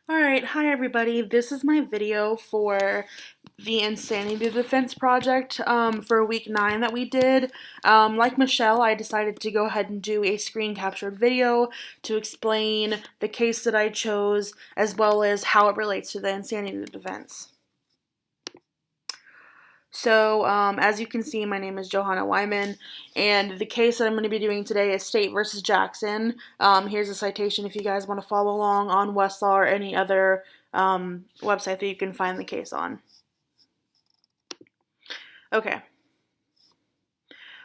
Alright, hi everybody. This is my video for the Insanity Defense Project for week 9 that we did. Like Michelle, I decided to go ahead and do a screen captured video to explain the case that I chose as well as how it relates to the Insanity Defense. So, as you can see, my name is Johanna Weiman, and the case that I'm going to be doing today is State versus Jackson. Here's a citation if you guys want to follow along on Westlaw or any other website that you can find the case on. Okay.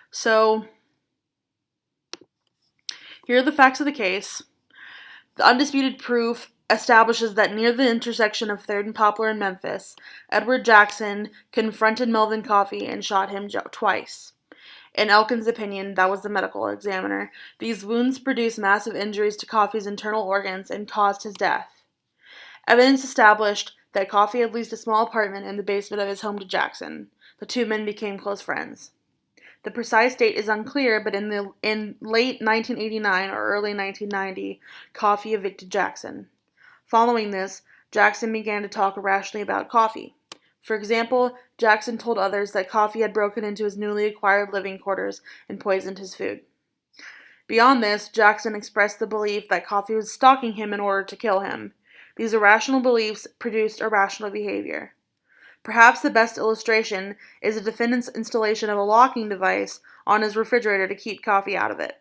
So, here are the facts of the case. The undisputed proof establishes that near the intersection of 3rd and Poplar in Memphis, Edward Jackson confronted Melvin Coffey and shot him twice. In Elkin's opinion, that was the medical examiner, these wounds produced massive injuries to Coffey's internal organs and caused his death. Evidence established that Coffey had leased a small apartment in the basement of his home to Jackson. The two men became close friends. The precise date is unclear, but in late 1989 or early 1990, Coffey evicted Jackson. Following this, Jackson began to talk irrationally about Coffey. For example, Jackson told others that Coffey had broken into his newly acquired living quarters and poisoned his food. Beyond this, Jackson expressed the belief that Coffey was stalking him in order to kill him. These irrational beliefs produced irrational behavior. Perhaps the best illustration is the defendant's installation of a locking device on his refrigerator to keep Coffey out of it.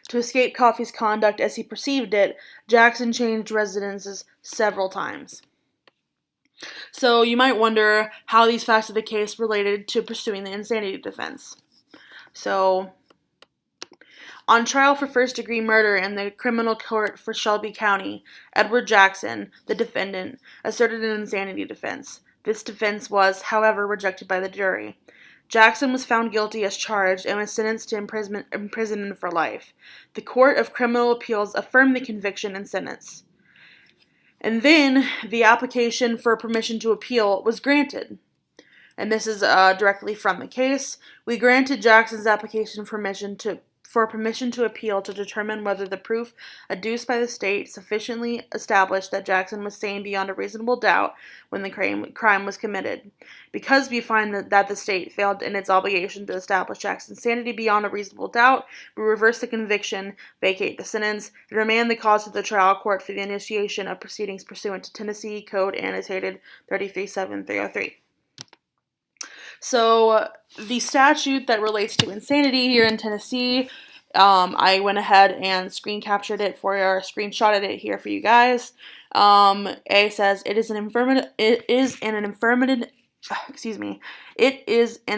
To escape Coffey's conduct as he perceived it, Jackson changed residences several times. So you might wonder how these facts of the case related to pursuing the insanity defense. So, on trial for first-degree murder in the criminal court for Shelby County, Edward Jackson, the defendant, asserted an insanity defense. This defense was, however, rejected by the jury. Jackson was found guilty as charged and was sentenced to imprisonment for life. The Court of Criminal Appeals affirmed the conviction and sentence. And then the application for permission to appeal was granted. And this is directly from the case. We granted Jackson's application for permission to appeal to determine whether the proof adduced by the state sufficiently established that Jackson was sane beyond a reasonable doubt when the crime was committed. Because we find that the state failed in its obligation to establish Jackson's sanity beyond a reasonable doubt, we reverse the conviction, vacate the sentence, and remand the cause to the trial court for the initiation of proceedings pursuant to Tennessee Code Annotated 337303. So the statute that relates to insanity here in Tennessee, I went ahead and screen captured it screenshotted it here for you guys. A says it is an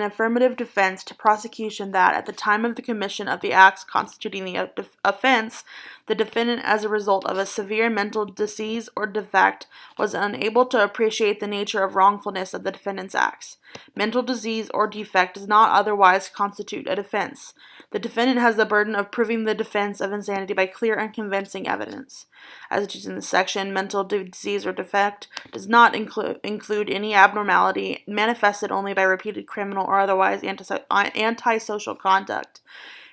affirmative defense to prosecution that at the time of the commission of the acts constituting the offense, the defendant, as a result of a severe mental disease or defect, was unable to appreciate the nature of wrongfulness of the defendant's acts. Mental disease or defect does not otherwise constitute a defense. The defendant has the burden of proving the defense of insanity by clear and convincing evidence. As it is in the section, mental disease or defect does not include any abnormality manifested only by repeated criminal or otherwise antisocial conduct.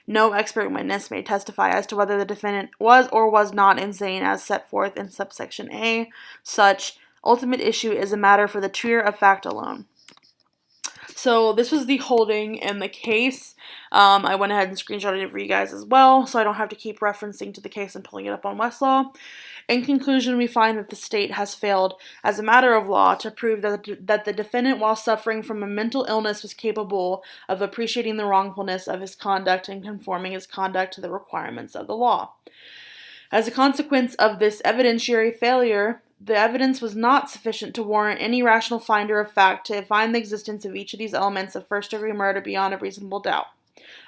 No expert witness may testify as to whether the defendant was or was not insane as set forth in subsection A. Such ultimate issue is a matter for the trier of fact alone. So this was the holding in the case. I went ahead and screenshotted it for you guys as well, so I don't have to keep referencing to the case and pulling it up on Westlaw. In conclusion, we find that the state has failed, as a matter of law, to prove that the defendant, while suffering from a mental illness, was capable of appreciating the wrongfulness of his conduct and conforming his conduct to the requirements of the law. As a consequence of this evidentiary failure, the evidence was not sufficient to warrant any rational finder of fact to find the existence of each of these elements of first-degree murder beyond a reasonable doubt.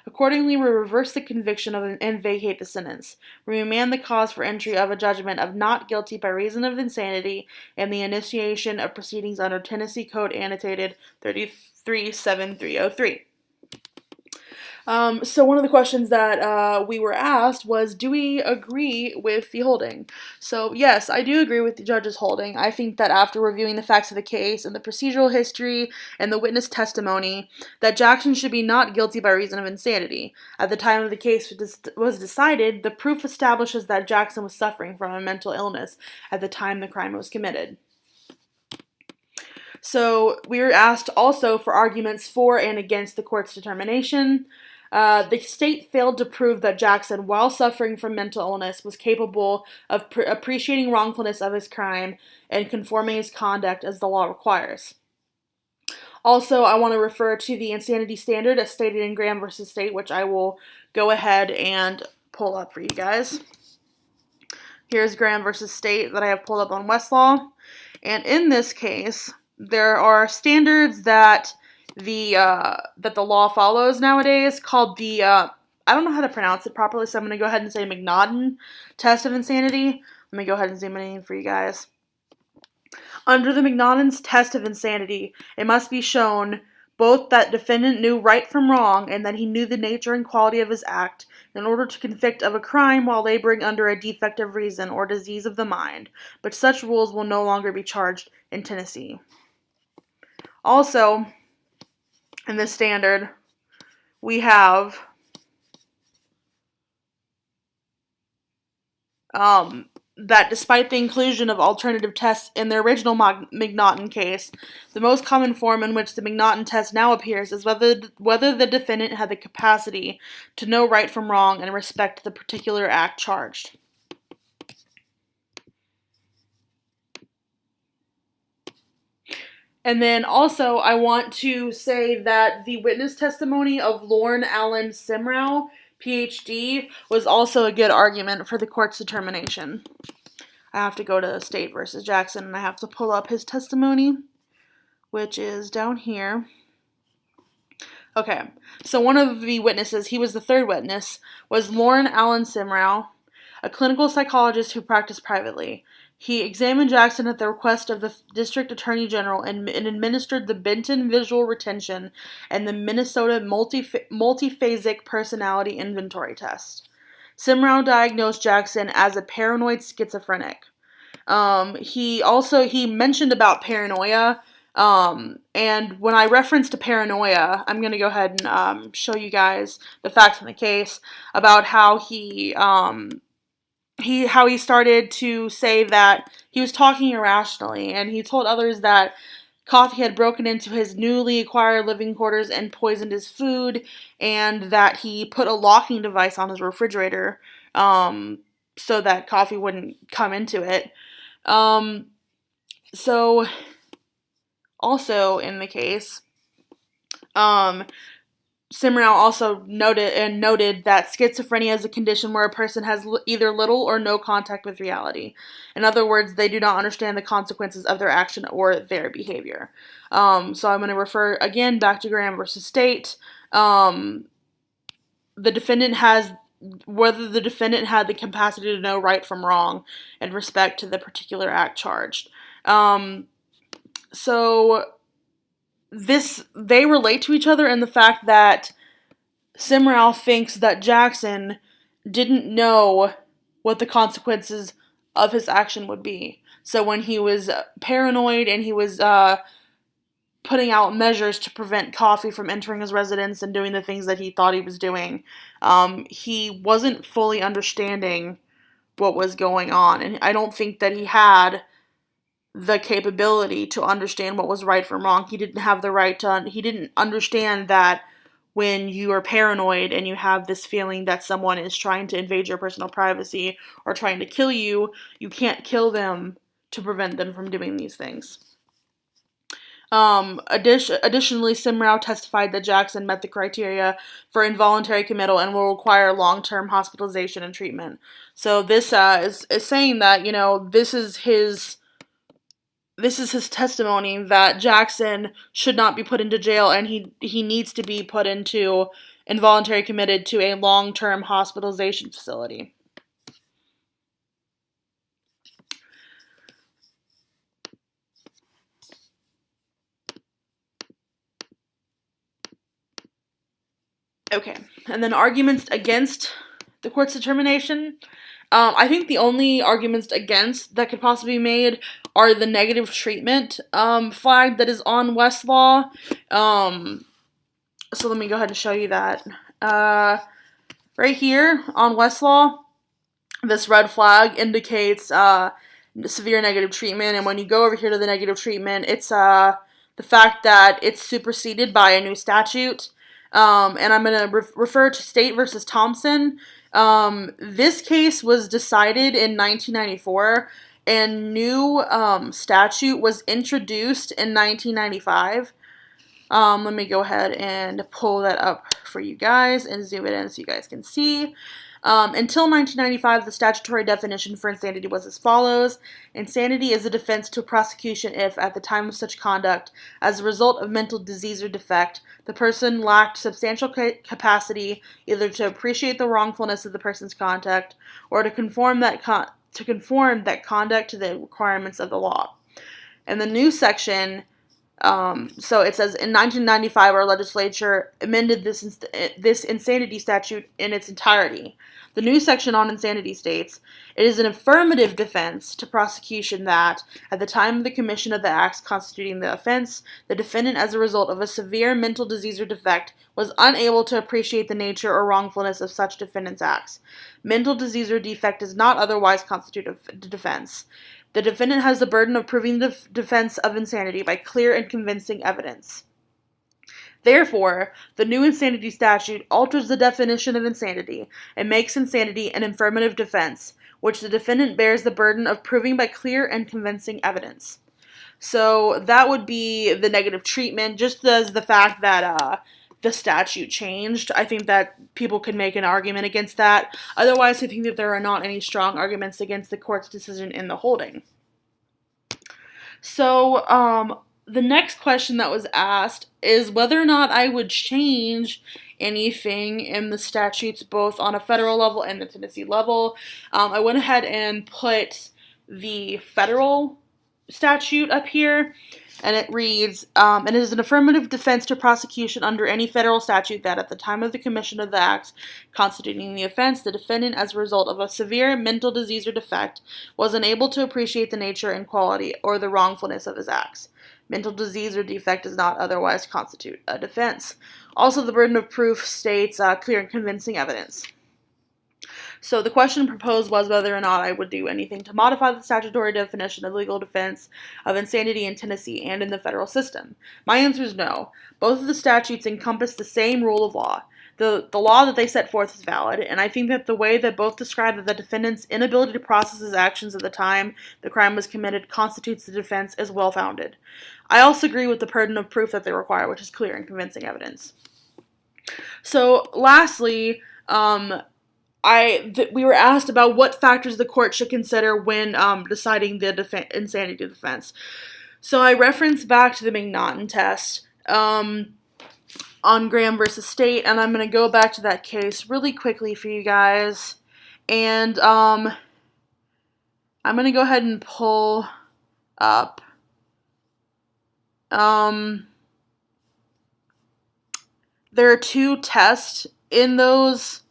Accordingly, we reverse the conviction and vacate the sentence. We remand the cause for entry of a judgment of not guilty by reason of insanity and the initiation of proceedings under Tennessee Code Annotated 337303. So one of the questions that we were asked was, do we agree with the holding? So yes, I do agree with the judge's holding. I think that after reviewing the facts of the case and the procedural history and the witness testimony, that Jackson should be not guilty by reason of insanity. At the time of the case was decided, the proof establishes that Jackson was suffering from a mental illness at the time the crime was committed. So we were asked also for arguments for and against the court's determination. The state failed to prove that Jackson, while suffering from mental illness, was capable of appreciating wrongfulness of his crime and conforming his conduct as the law requires. Also, I want to refer to the insanity standard as stated in Graham v. State, which I will go ahead and pull up for you guys. Here's Graham v. State that I have pulled up on Westlaw. And in this case, there are standards that the law follows nowadays called the I don't know how to pronounce it properly, so I'm going to go ahead and say McNaughton test of insanity. Let me go ahead and zoom in for you guys. Under the McNaughton's test of insanity, it must be shown both that defendant knew right from wrong and that he knew the nature and quality of his act in order to convict of a crime while laboring under a defect of reason or disease of the mind, but such rules will no longer be charged in Tennessee. Also, in this standard, we have that despite the inclusion of alternative tests in the original McNaughton case, the most common form in which the McNaughton test now appears is whether the defendant had the capacity to know right from wrong and respect the particular act charged. And then also, I want to say that the witness testimony of Lorne Allen Simrau, PhD, was also a good argument for the court's determination. I have to go to State versus Jackson, and I have to pull up his testimony, which is down here. Okay, so one of the witnesses, he was the third witness, was Lorne Allen Simrau, a clinical psychologist who practiced privately. He examined Jackson at the request of the District Attorney General and administered the Benton Visual Retention and the Minnesota Multiphasic Personality Inventory Test. Simrau diagnosed Jackson as a paranoid schizophrenic. He mentioned about paranoia, and when I reference to paranoia, I'm going to go ahead and show you guys the facts in the case about how he started to say that he was talking irrationally, and he told others that coffee had broken into his newly acquired living quarters and poisoned his food, and that he put a locking device on his refrigerator so that coffee wouldn't come into it. So, also in the case, Simrau also noted that schizophrenia is a condition where a person has either little or no contact with reality. In other words, they do not understand the consequences of their action or their behavior. So I'm going to refer again back to Graham versus State. Whether the defendant had the capacity to know right from wrong in respect to the particular act charged. So they relate to each other in the fact that Simrau thinks that Jackson didn't know what the consequences of his action would be. So when he was paranoid and he was putting out measures to prevent coffee from entering his residence and doing the things that he thought he was doing, he wasn't fully understanding what was going on. And I don't think that he had the capability to understand what was right from wrong. He didn't have the right to, he didn't understand that when you are paranoid and you have this feeling that someone is trying to invade your personal privacy or trying to kill you, you can't kill them to prevent them from doing these things. Additionally, Simrau testified that Jackson met the criteria for involuntary committal and will require long-term hospitalization and treatment. So this is saying that, this is his testimony that Jackson should not be put into jail, and he needs to be put into involuntary committed to a long-term hospitalization facility. Okay, and then arguments against the court's determination. I think the only arguments against that could possibly be made are the negative treatment flag that is on Westlaw. So let me go ahead and show you that. Right here on Westlaw, this red flag indicates severe negative treatment, and when you go over here to the negative treatment, it's the fact that it's superseded by a new statute. And I'm going to refer to State versus Thompson. This case was decided in 1994, and new statute was introduced in 1995. Let me go ahead and pull that up for you guys and zoom it in so you guys can see. Until 1995, the statutory definition for insanity was as follows. Insanity is a defense to prosecution if, at the time of such conduct, as a result of mental disease or defect, the person lacked substantial capacity either to appreciate the wrongfulness of the person's conduct or to conform that conduct to the requirements of the law. And the new section, so it says, in 1995, our legislature amended this insanity statute in its entirety. The new section on insanity states, it is an affirmative defense to prosecution that, at the time of the commission of the acts constituting the offense, the defendant, as a result of a severe mental disease or defect, was unable to appreciate the nature or wrongfulness of such defendant's acts. Mental disease or defect does not otherwise constitute a defense. The defendant has the burden of proving the defense of insanity by clear and convincing evidence. Therefore, the new insanity statute alters the definition of insanity and makes insanity an affirmative defense, which the defendant bears the burden of proving by clear and convincing evidence. So that would be the negative treatment, just as the fact that the statute changed. I think that people could make an argument against that. Otherwise, I think that there are not any strong arguments against the court's decision in the holding. So, the next question that was asked is whether or not I would change anything in the statutes, both on a federal level and the Tennessee level. I went ahead and put the federal statute up here, and it reads, it is an affirmative defense to prosecution under any federal statute that at the time of the commission of the acts constituting the offense, the defendant, as a result of a severe mental disease or defect, was unable to appreciate the nature and quality or the wrongfulness of his acts. Mental disease or defect does not otherwise constitute a defense. Also, the burden of proof states clear and convincing evidence. So the question proposed was whether or not I would do anything to modify the statutory definition of legal defense of insanity in Tennessee and in the federal system. My answer is no. Both of the statutes encompass the same rule of law. The law that they set forth is valid, and I think that the way that both describe that the defendant's inability to process his actions at the time the crime was committed constitutes the defense is well-founded. I also agree with the burden of proof that they require, which is clear and convincing evidence. So, lastly, we were asked about what factors the court should consider when deciding the insanity defense. So I referenced back to the McNaughton test on Graham versus State, and I'm going to go back to that case really quickly for you guys. And I'm going to go ahead and pull up there are two tests in those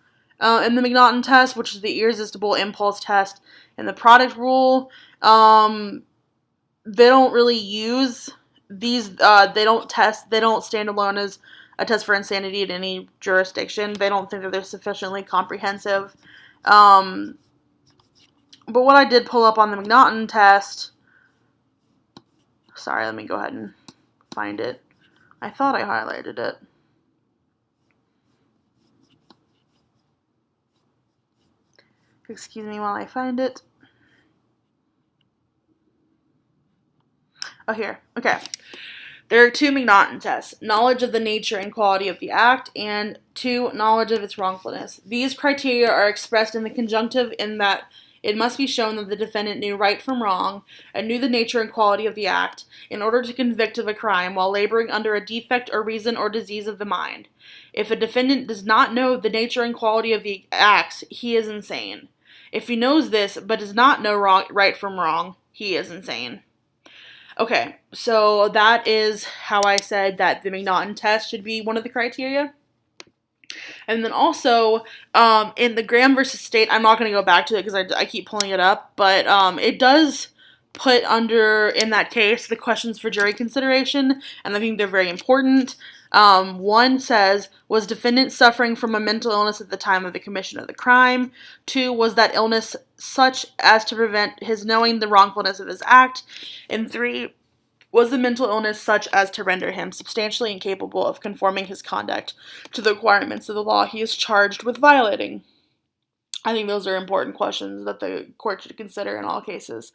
in the McNaughton test, which is the irresistible impulse test and the product rule. They don't really use these, they don't stand alone as a test for insanity in any jurisdiction. They don't think that they're sufficiently comprehensive. But what I did pull up on the McNaughton test, sorry, let me go ahead and find it. I thought I highlighted it. Excuse me while I find it. Oh, here. Okay. There are two McNaughton tests: knowledge of the nature and quality of the act, and 2, knowledge of its wrongfulness. These criteria are expressed in the conjunctive in that it must be shown that the defendant knew right from wrong and knew the nature and quality of the act in order to convict of a crime while laboring under a defect or reason or disease of the mind. If a defendant does not know the nature and quality of the acts, he is insane. If he knows this but does not know right from wrong, he is insane. Okay, so that is how I said that the McNaughton test should be one of the criteria. And then also, in the Graham versus State, I'm not going to go back to it because I keep pulling it up, but it does put under, in that case, the questions for jury consideration, and I think they're very important. One says, was defendant suffering from a mental illness at the time of the commission of the crime? 2, was that illness such as to prevent his knowing the wrongfulness of his act? And 3, was the mental illness such as to render him substantially incapable of conforming his conduct to the requirements of the law he is charged with violating? I think those are important questions that the court should consider in all cases.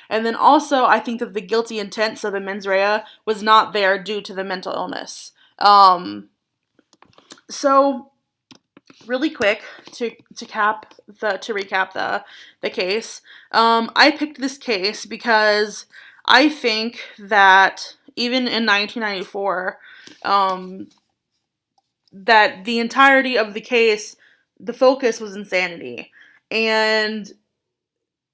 And then also, I think that the guilty intent, so the mens rea, was not there due to the mental illness. So really quick to recap the case. I picked this case because I think that even in 1994, that the entirety of the case, the focus was insanity, and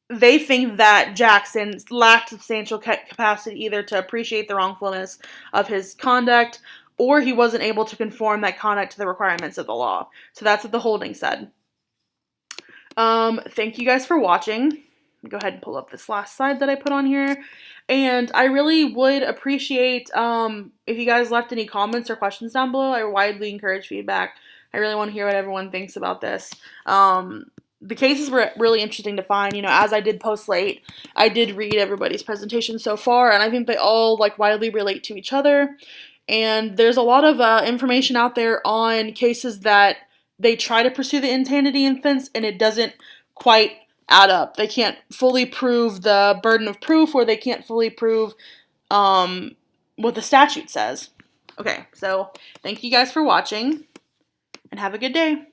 they think that Jackson lacked substantial capacity either to appreciate the wrongfulness of his conduct, or he wasn't able to conform that conduct to the requirements of the law. So that's what the holding said. Thank you guys for watching. Go ahead and pull up this last slide that I put on here. And I really would appreciate if you guys left any comments or questions down below. I widely encourage feedback. I really want to hear what everyone thinks about this. The cases were really interesting to find. You know, as I did post late, I did read everybody's presentation so far, and I think they all widely relate to each other. And there's a lot of information out there on cases that they try to pursue the insanity defense, and it doesn't quite add up. They can't fully prove the burden of proof, or they can't fully prove what the statute says. Okay, so thank you guys for watching, and have a good day.